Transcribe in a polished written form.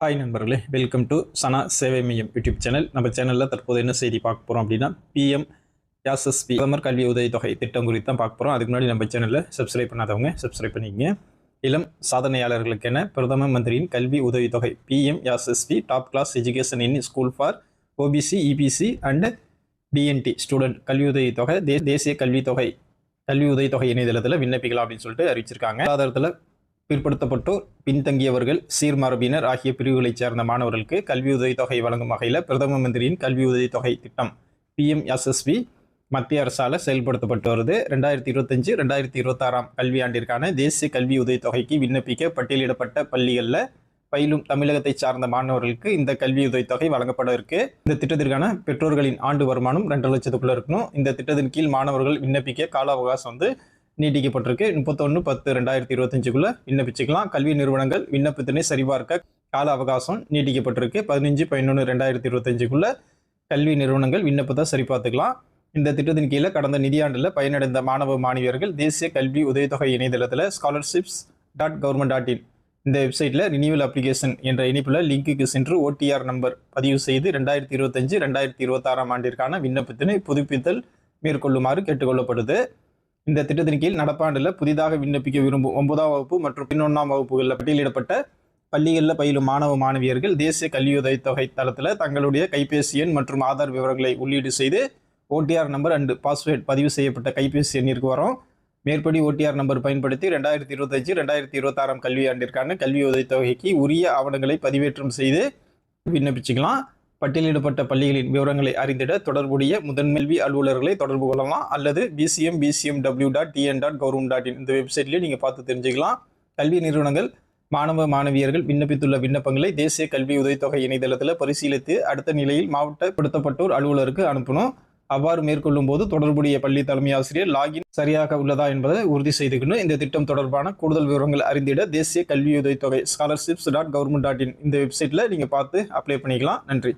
Hi நண்பர்களே, welcome to சனா சேவை மையம் யூடியூப் சேனல். நம்ம சேனலில் தற்போது என்ன செய்தி பார்க்க போகிறோம் அப்படின்னா, பிஎம் எஸ்எஸ்பி பிரதமர் கல்வி உதவித்தொகை திட்டம் குறித்து தான் பார்க்க போகிறோம். அதுக்கு முன்னாடி நம்ம சேனலில் சப்ஸ்கிரைப் பண்ணாதவங்க சப்ஸ்கிரைப் பண்ணிக்கங்க. இளம் சாதனையாளர்களுக்கென பிரதம மந்திரியின் கல்வி உதவித்தொகை PM SSP top class education in school for OBC EBC and DNT student கல்வி உதவித்தொகை தேசிய கல்வி உதவித்தொகை இணையதளத்தில் விண்ணப்பிக்கலாம் அப்படின்னு சொல்லிட்டு அறிவிச்சிருக்காங்க. ஆதாரத்தில் பிற்படுத்தப்பட்டோர், பின்தங்கியவர்கள், சீர்மரபினர் ஆகிய பிரிவுகளைச் சேர்ந்த மாணவர்களுக்கு கல்வி உதவித்தொகை வழங்கும் வகையில் பிரதம மந்திரியின் கல்வி உதவித்தொகை திட்டம் பிஎம்எஸ்எஸ்பி மத்திய அரசால் செயல்படுத்தப்பட்டு வருது. 2025-2026 கல்வியாண்டிற்கான தேசிய கல்வி உதவித்தொகைக்கு விண்ணப்பிக்க பட்டியலிடப்பட்ட பள்ளிகளில் பயிலும் தமிழகத்தை சார்ந்த மாணவர்களுக்கு இந்த கல்வி உதவித்தொகை வழங்கப்பட இருக்கு. இந்த திட்டத்திற்கான பெற்றோர்களின் ஆண்டு வருமானம் 2 லட்சத்துக்குள்ள இருக்கணும். இந்த திட்டத்தின் கீழ் மாணவர்கள் விண்ணப்பிக்க கால அவகாசம் நீட்டிக்கப்பட்டிருக்கு. 31/10/2025 விண்ணப்பிச்சுக்கலாம். கல்வி நிறுவனங்கள் விண்ணப்பத்தினை சரிபார்க்க கால அவகாசம் நீட்டிக்கப்பட்டிருக்கு. 15/11/2025 கல்வி நிறுவனங்கள் விண்ணப்பத்தை சரிபார்த்துக்கலாம். இந்த திட்டத்தின் கீழே கடந்த நிதியாண்டில் பயனடைந்த மாணவ மாணவியர்கள் தேசிய கல்வி உதவித்தொகை இணையதளத்தில் scholarships.government.in இந்த வெப்சைட்டில் ரினியூவல் அப்ளிகேஷன் என்ற இணைப்பில் லிங்குக்கு சென்று ஓடிஆர் நம்பர் பதிவு செய்து 2025-2026 ஆண்டிற்கான விண்ணப்பத்தினை புதுப்பித்தல் மேற்கொள்ளுமாறு கேட்டுக்கொள்ளப்படுது. இந்த திட்டத்தின் கீழ் நடப்பாண்டில் புதிதாக விண்ணப்பிக்க விரும்பும் 9ஆம் வகுப்பு மற்றும் 11ஆம் வகுப்புகளில் பட்டியலிடப்பட்ட பள்ளிகளில் பயிலும் மாணவ மாணவியர்கள் தேசிய கல்வி உதவித்தொகை தளத்தில் தங்களுடைய கைபேசி எண் மற்றும் ஆதார் விவரங்களை உள்ளீடு செய்து ஓடிஆர் நம்பர் அண்ட் பாஸ்வேர்டு பதிவு செய்யப்பட்ட கைபேசி எண்ணிற்கு வரும். மேற்படி ஓடிஆர் நம்பர் பயன்படுத்தி 2025-2026 கல்வியாண்டிற்கான கல்வி உதவித்தொகைக்கு உரிய ஆவணங்களை பதிவேற்றம் செய்து விண்ணப்பிச்சுக்கலாம். பட்டியலிடப்பட்ட பள்ளிகளின் விவரங்களை அறிந்திட தொடர்புடைய முதன்கல்வி அலுவலர்களை தொடர்பு கொள்ளலாம் அல்லது bcmw.tn.government.in இந்த வெப்சைட்லேயே நீங்கள் பார்த்து தெரிஞ்சுக்கலாம். கல்வி நிறுவனங்கள் மாணவ மாணவியர்கள் விண்ணப்பித்துள்ள விண்ணப்பங்களை தேசிய கல்வி உதவித்தொகை இணையதளத்தில் பரிசீலித்து அடுத்த நிலையில் மாவட்டப்படுத்தப்பட்டோர் அலுவலருக்கு அனுப்பணும். அவ்வாறு மேற்கொள்ளும் போது தொடர்புடைய பள்ளி தலைமை ஆசிரியர் லாகின் சரியாக உள்ளதா என்பதை உறுதி செய்துக்கணும். இந்த திட்டம் தொடர்பான கூடுதல் விவரங்கள் அறிந்திட தேசிய கல்வி உதவித்தொகை scholarships.government.in இந்த வெப்சைட்டில் நீங்கள் பார்த்து அப்ளை பண்ணிக்கலாம். நன்றி.